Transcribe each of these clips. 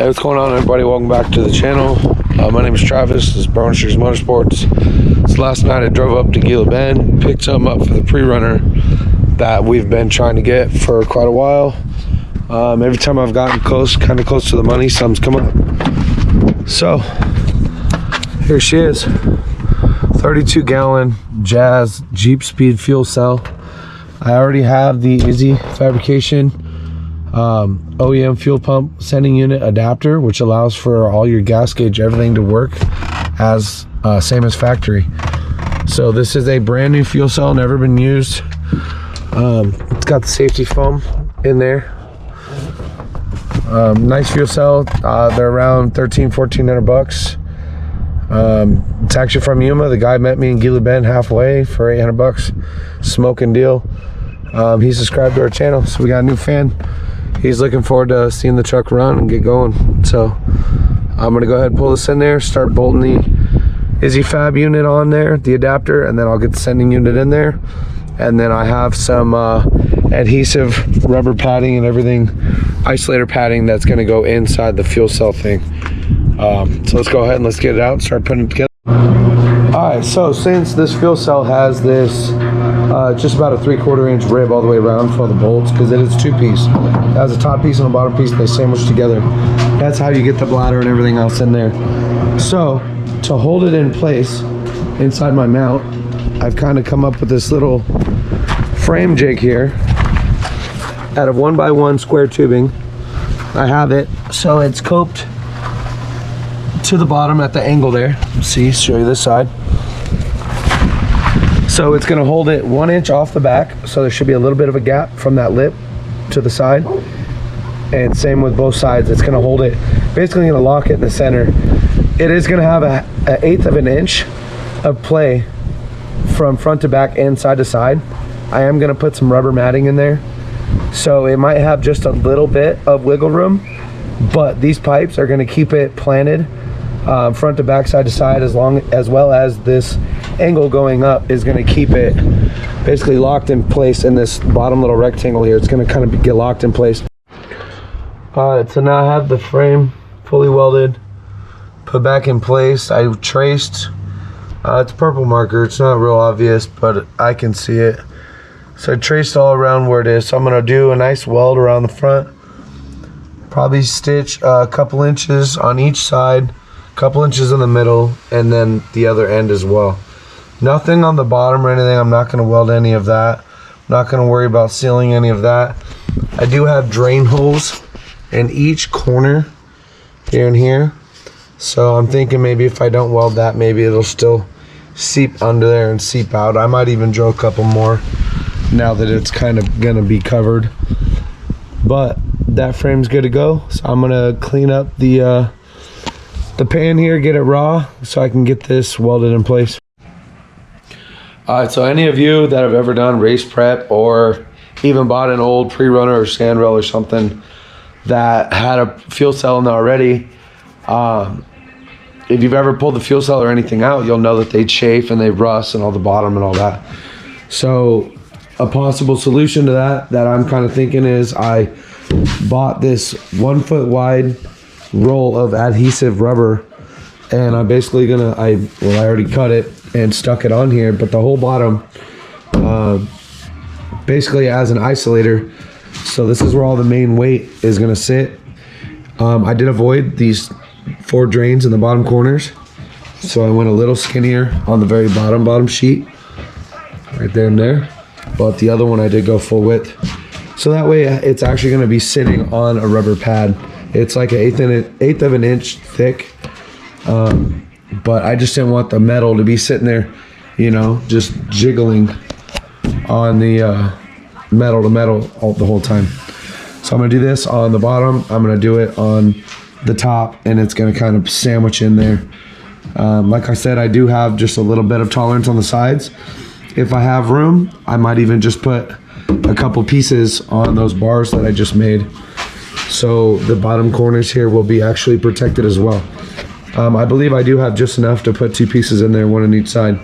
Hey, what's going on, everybody? Welcome back to the channel. My name is Travis. This is Prerunner Motorsports. So last night I drove up to Gila Bend, picked something up for the Prerunner that we've been trying to get for quite a while. Every time I've gotten kind of close to the money, something's come up. So here she is, 32-gallon JAZ Jeepspeed fuel cell. I already have the Easy Fabrication OEM fuel pump sending unit adapter, which allows for all your gas gauge, everything to work as same as factory. So this is a brand new fuel cell, never been used. It's got the safety foam in there. Nice fuel cell. They're around $1,300–1,400 bucks. It's actually from Yuma. The guy met me in Gila Bend halfway for $800 bucks. Smoking deal. He subscribed to our channel, so we got a new fan. He's looking forward to seeing the truck run and get going. So I'm gonna go ahead and pull this in there, start bolting the Easy Fab unit on there, the adapter, and then I'll get the sending unit in there. And then I have some adhesive rubber padding and everything, isolator padding that's gonna go inside the fuel cell thing. So let's go ahead and let's get it out and start putting it together. Alright, so since this fuel cell has this just about a 3/4 inch rib all the way around for all the bolts, because it is two-piece. It has a top piece and a bottom piece, and they sandwich together. That's how you get the bladder and everything else in there. So to hold it in place inside my mount, I've kind of come up with this little frame jig here out of 1x1 square tubing. I have it so it's coped to the bottom at the angle there. See, show you this side. So it's gonna hold it 1 inch off the back, so there should be a little bit of a gap from that lip to the side. And same with both sides. It's gonna hold it, basically gonna lock it in the center. It is gonna have an 1/8 of an inch of play from front to back and side to side. I am gonna put some rubber matting in there, so it might have just a little bit of wiggle room, but these pipes are gonna keep it planted front to back, side to side, as well as this angle going up is going to keep it basically locked in place in this bottom little rectangle here. It's going to kind of get locked in place. Alright, so now I have the frame fully welded, put back in place. I traced, it's purple marker, it's not real obvious, but I can see it. So I traced all around where it is. So I'm going to do a nice weld around the front, probably stitch a couple inches on each side, couple inches in the middle, and then the other end as well. Nothing on the bottom or anything. I'm not going to weld any of that. I'm not going to worry about sealing any of that. I do have drain holes in each corner here and here, so I'm thinking maybe if I don't weld that, maybe it'll still seep under there and seep out. I might even drill a couple more now that it's kind of going to be covered. But that frame's good to go, so I'm going to clean up the pan here, get it raw so I can get this welded in place. Alright, so any of you that have ever done race prep or even bought an old Prerunner or Scanrail or something that had a fuel cell in there already, if you've ever pulled the fuel cell or anything out, you'll know that they chafe and they rust and all the bottom and all that. So a possible solution to that I'm kind of thinking is I bought this 1 foot wide roll of adhesive rubber, and I'm basically gonna, I already cut it and stuck it on here, but the whole bottom basically as an isolator. So this is where all the main weight is gonna sit. I did avoid these 4 drains in the bottom corners, so I went a little skinnier on the very bottom sheet right there and there, but the other one I did go full width, so that way it's actually gonna be sitting on a rubber pad. It's like an eighth of an inch thick, but I just didn't want the metal to be sitting there, you know, just jiggling on the metal to metal the whole time. So I'm gonna do this on the bottom, I'm gonna do it on the top, and it's gonna kind of sandwich in there. Like I said, I do have just a little bit of tolerance on the sides. If I have room, I might even just put a couple pieces on those bars that I just made, so the bottom corners here will be actually protected as well. I believe I do have just enough to put 2 pieces in there, 1 on each side,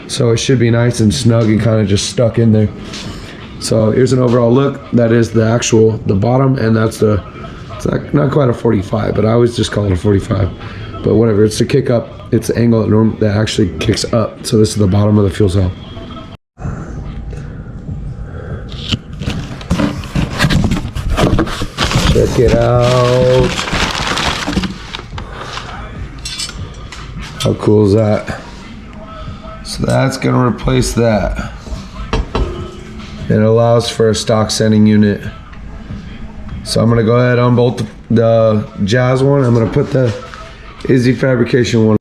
so it should be nice and snug and kind of just stuck in there. So here's an overall look. That is the bottom, and that's the It's not quite a 45, but I always just call it a 45. But whatever, it's the kick up. It's the angle that actually kicks up. So this is the bottom of the fuel cell. Check it out. How cool is that? So that's gonna replace that. It allows for a stock sending unit. So I'm gonna go ahead and unbolt the JAZ one. I'm gonna put the JAZ fabrication one.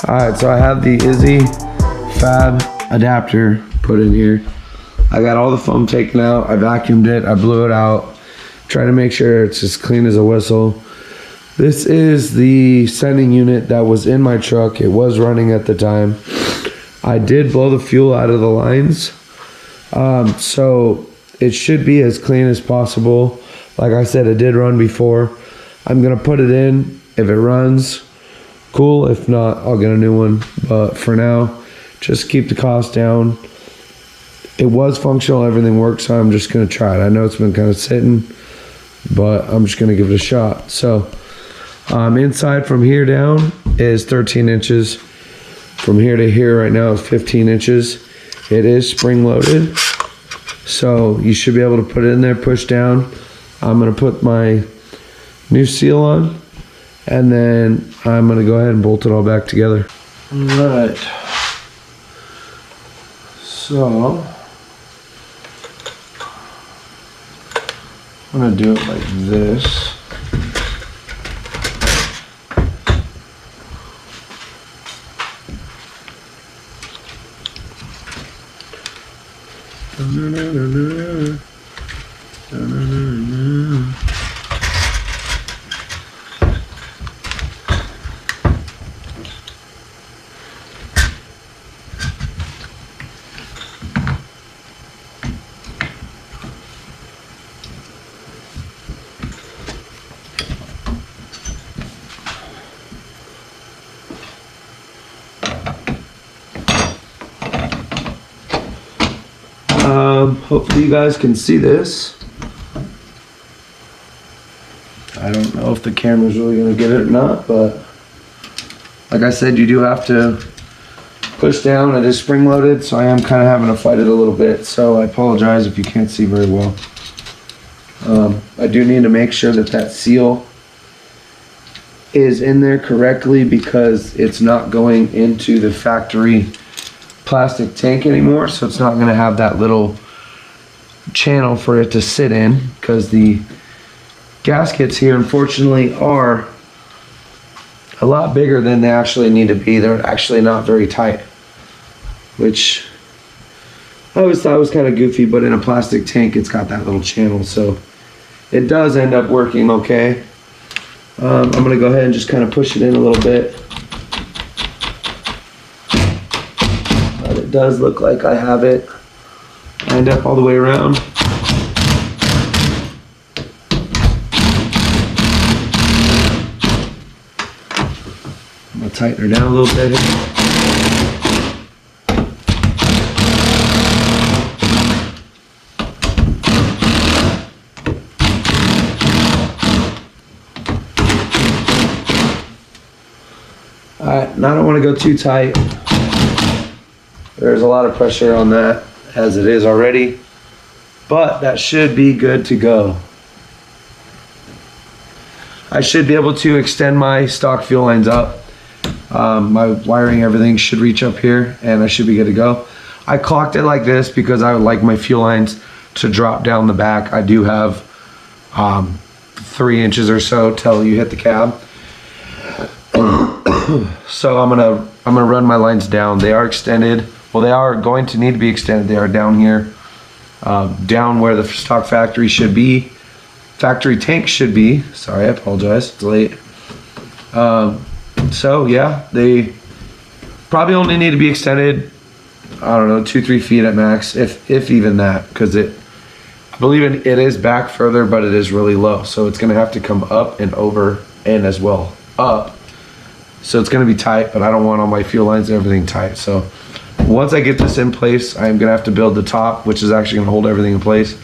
Alright, so I have the JAZ fab adapter put in here. I got all the foam taken out. I vacuumed it. I blew it out. Trying to make sure it's as clean as a whistle. This is the sending unit that was in my truck. It was running at the time. I did blow the fuel out of the lines. So it should be as clean as possible. Like I said, it did run before. I'm going to put it in. If it runs, cool. If not, I'll get a new one. But for now, just keep the cost down. It was functional, everything works, so I'm just gonna try it. I know it's been kind of sitting, but I'm just gonna give it a shot. So inside from here down is 13 inches. From here to here right now is 15 inches. It is spring loaded, so you should be able to put it in there, push down. I'm gonna put my new seal on, and then I'm gonna go ahead and bolt it all back together. All right. So I'm gonna do it like this. Hopefully you guys can see this. I don't know if the camera's really gonna get it or not, but like I said, you do have to push down. It is spring loaded, so I am kind of having to fight it a little bit, so I apologize if you can't see very well. I do need to make sure that that seal is in there correctly, because it's not going into the factory plastic tank anymore, so it's not going to have that little channel for it to sit in, because the gaskets here unfortunately are a lot bigger than they actually need to be. They're actually not very tight, which I always thought was kind of goofy, but in a plastic tank, it's got that little channel, so it does end up working okay. I'm gonna go ahead and just kind of push it in a little bit. But it does look like I have it lined up all the way around. I'm gonna tighten her down a little bit. Alright, now I don't want to go too tight. There's a lot of pressure on that as it is already, but that should be good to go. I should be able to extend my stock fuel lines up. My wiring, everything should reach up here, and I should be good to go. I caulked it like this because I would like my fuel lines to drop down the back. I do have 3 inches or so till you hit the cab. So I'm gonna run my lines down. They are extended. Well, they are going to need to be extended. They are down here, down where the stock factory should be. Factory tank should be. Sorry, I apologize. It's late. So yeah, they probably only need to be extended, I don't know, 2-3 feet at max, if even that, because I believe it is back further, but it is really low, so it's gonna have to come up and over and as well up. So it's gonna be tight, but I don't want all my fuel lines and everything tight. So once I get this in place, I'm gonna have to build the top, which is actually gonna hold everything in place.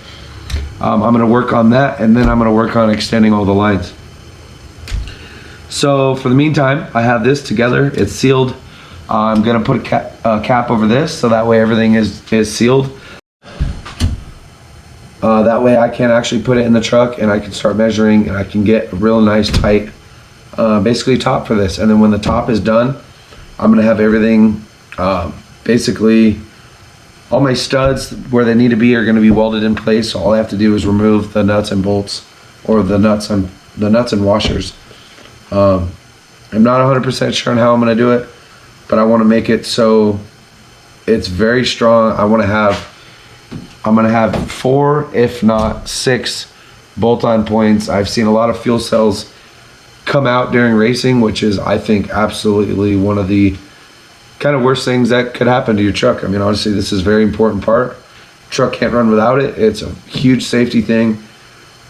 I'm gonna work on that, and then I'm gonna work on extending all the lines. So for the meantime, I have this together, it's sealed. I'm gonna put a cap over this, so that way everything is sealed. That way I can actually put it in the truck and I can start measuring, and I can get a real nice tight basically top for this. And then when the top is done, I'm gonna have everything, basically all my studs where they need to be are gonna be welded in place. So all I have to do is remove the nuts and bolts, or the nuts and washers. I'm not 100% sure on how I'm gonna do it, but I wanna make it so it's very strong. I'm gonna have 4, if not 6 bolt-on points. I've seen a lot of fuel cells come out during racing, which is, I think, absolutely one of the kind of worst things that could happen to your truck. I mean, honestly, this is a very important part. Truck can't run without it. It's a huge safety thing.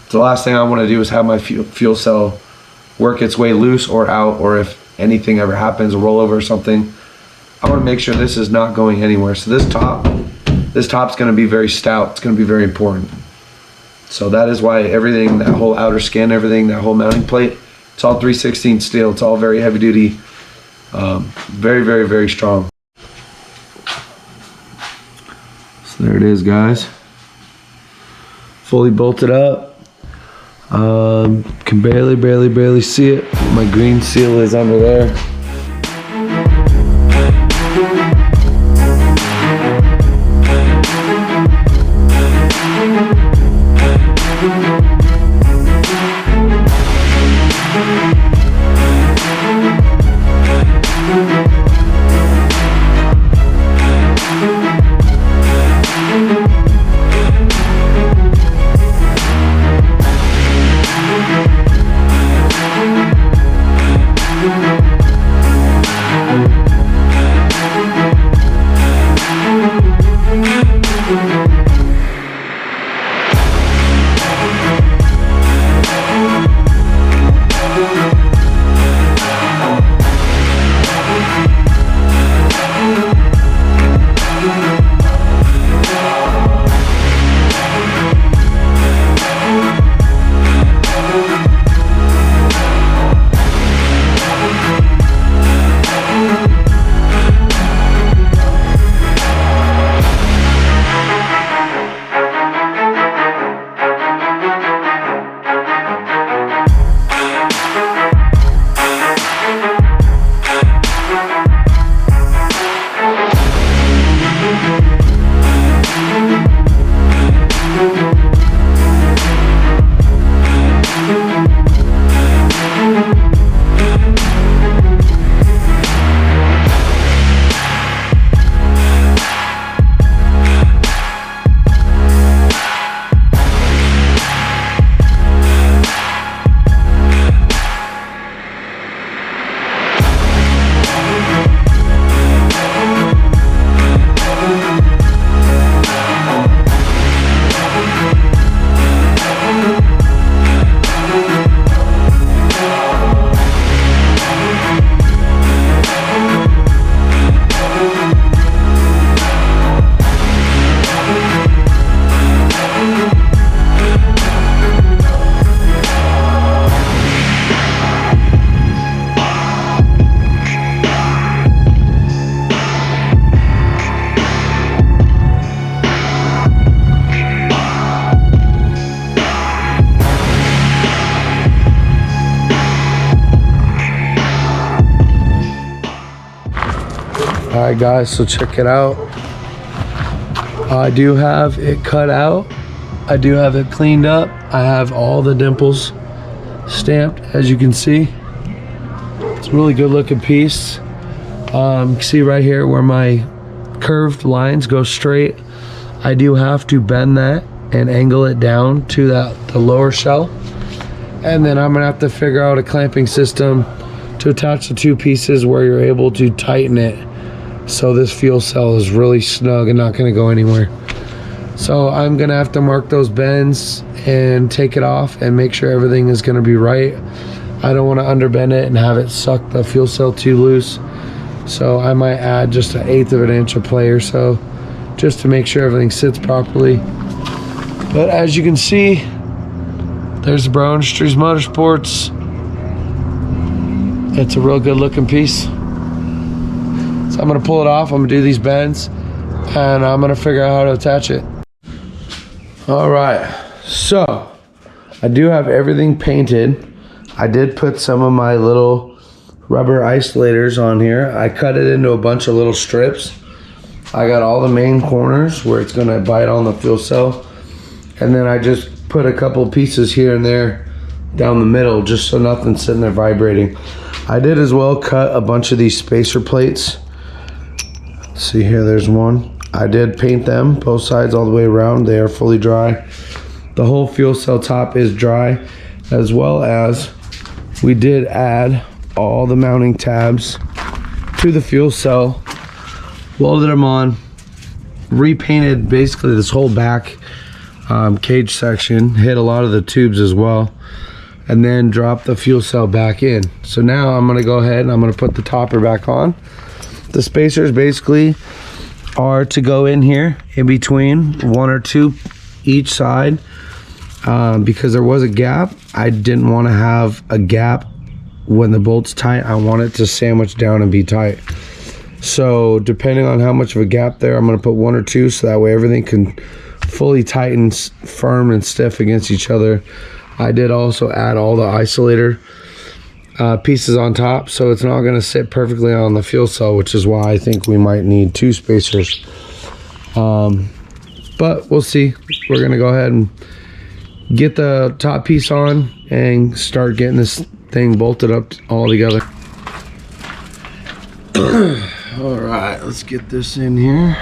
The last thing I want to do is have my fuel cell work its way loose or out, or if anything ever happens, a rollover or something, I want to make sure this is not going anywhere. So this top's going to be very stout. It's going to be very important. So that is why everything, that whole outer skin, everything, that whole mounting plate, it's all 3/16 steel. It's all very heavy duty, very, very, very strong. So there it is, guys. Fully bolted up. Can barely see it. My green seal is under there. Alright guys, so check it out. I do have it cut out. I do have it cleaned up. I have all the dimples stamped, as you can see. It's a really good looking piece. You can see right here where my curved lines go straight. I do have to bend that and angle it down to the lower shell. And then I'm gonna have to figure out a clamping system to attach the two pieces where you're able to tighten it so this fuel cell is really snug and not gonna go anywhere. So I'm gonna have to mark those bends and take it off and make sure everything is gonna be right. I don't wanna underbend it and have it suck the fuel cell too loose. So I might add just 1/8 of an inch of play or so, just to make sure everything sits properly. But as you can see, there's the Bro Industries Motorsports. It's a real good looking piece. So I'm gonna pull it off, I'm gonna do these bends, and I'm gonna figure out how to attach it. All right, so I do have everything painted. I did put some of my little rubber isolators on here. I cut it into a bunch of little strips. I got all the main corners where it's gonna bite on the fuel cell. And then I just put a couple pieces here and there down the middle just so nothing's sitting there vibrating. I did as well cut a bunch of these spacer plates. See here, there's one. I did paint them both sides all the way around. They are fully dry. The whole fuel cell top is dry, as well as we did add all the mounting tabs to the fuel cell, welded them on, repainted basically this whole back cage section, hit a lot of the tubes as well, and then drop the fuel cell back in. So now I'm gonna go ahead and I'm gonna put the topper back on. The spacers basically are to go in here in between, 1 or 2 each side, because there was a gap. I didn't want to have a gap when the bolt's tight. I want it to sandwich down and be tight. So depending on how much of a gap there, I'm going to put 1 or 2 so that way everything can fully tighten, firm and stiff against each other. I did also add all the isolator pieces on top, so it's not going to sit perfectly on the fuel cell, which is why I think we might need 2 spacers. But we'll see. We're going to go ahead and get the top piece on and start getting this thing bolted up all together. All right, let's get this in here.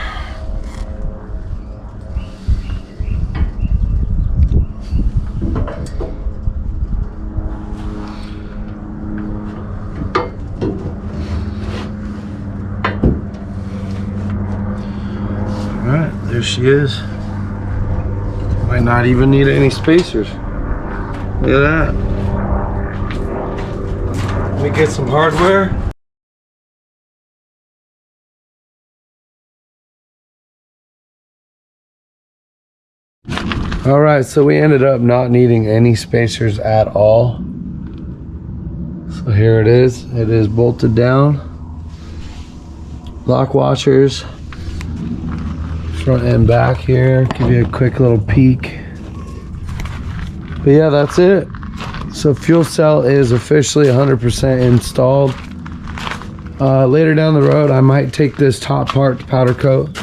All right, there she is. Might not even need any spacers. Look at that. Let me get some hardware. All right, so we ended up not needing any spacers at all. So here it is. It is bolted down. Lock washers, front and back here. Give you a quick little peek. But yeah, that's it. So fuel cell is officially 100% installed. Later down the road, I might take this top part to powder coat,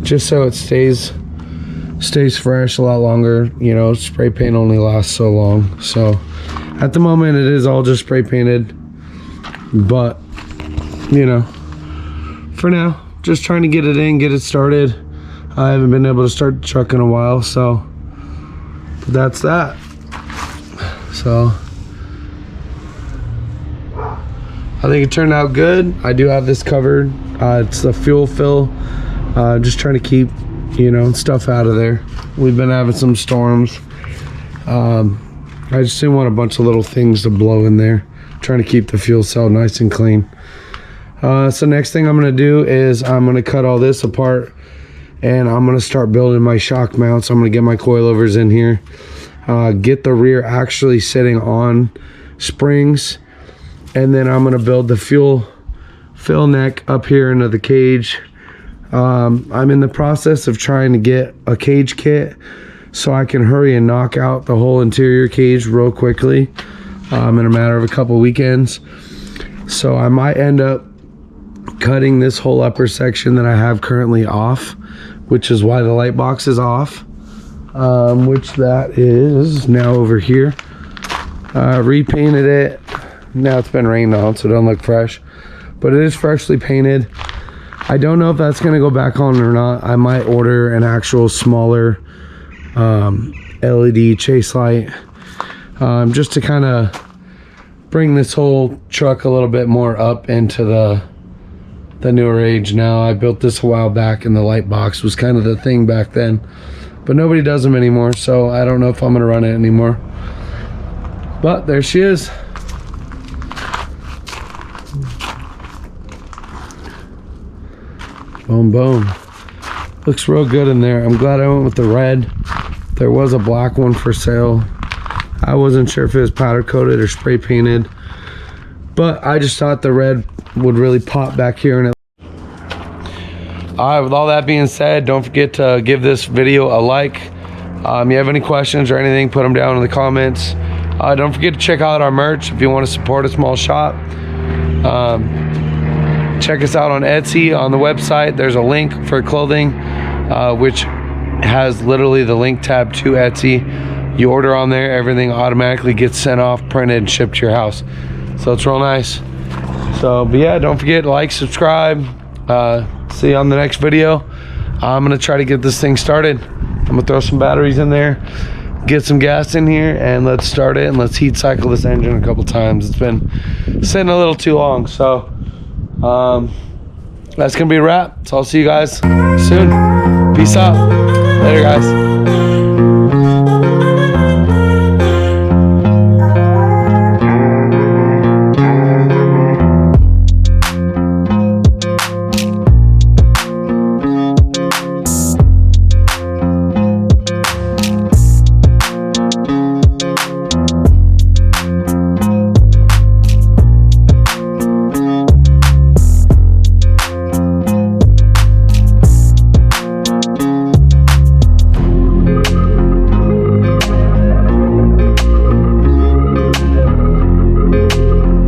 just so it stays fresh a lot longer. You know, spray paint only lasts so long. So at the moment, it is all just spray painted. But you know, for now, just trying to get it in, get it started. I haven't been able to start the truck in a while, so but that's that. So I think it turned out good. I do have this covered. It's the fuel fill. Just trying to keep, you know, stuff out of there. We've been having some storms. I just didn't want a bunch of little things to blow in there. Trying to keep the fuel cell nice and clean. So next thing I'm gonna do is I'm gonna cut all this apart and I'm gonna start building my shock mounts. I'm gonna get my coilovers in here, get the rear actually sitting on springs, and then I'm gonna build the fuel fill neck up here into the cage. I'm in the process of trying to get a cage kit so I can hurry and knock out the whole interior cage real quickly in a matter of a couple weekends. So I might end up cutting this whole upper section that I have currently off, which is why the light box is off, which that is now over here. Repainted it. Now it's been rained on, so it don't look fresh, but it is freshly painted. I don't know if that's gonna go back on or not. I might order an actual smaller LED chase light, just to kind of bring this whole truck a little bit more up into the newer age now. I built this a while back, and the light box was kind of the thing back then, but nobody does them anymore, so I don't know if I'm gonna run it anymore. But there she is. Boom, boom. Looks real good in there. I'm glad I went with the red. There was a black one for sale. I wasn't sure if it was powder coated or spray painted, but I just thought the red would really pop back here. And with all that being said, don't forget to give this video a like. You have any questions or anything, put them down in the comments. Don't forget to check out our merch if you want to support a small shop. Check us out on Etsy. On the website there's a link for clothing, which has literally the link tab to Etsy. You order on there, everything automatically gets sent off, printed, and shipped to your house, so it's real nice. So, but yeah, don't forget to like, subscribe. See you on the next video. I'm gonna try to get this thing started. I'm gonna throw some batteries in there, get some gas in here, and let's start it, and let's heat cycle this engine a couple times. It's been sitting a little too long. So that's gonna be a wrap. So I'll see you guys soon. Peace out. Later, guys.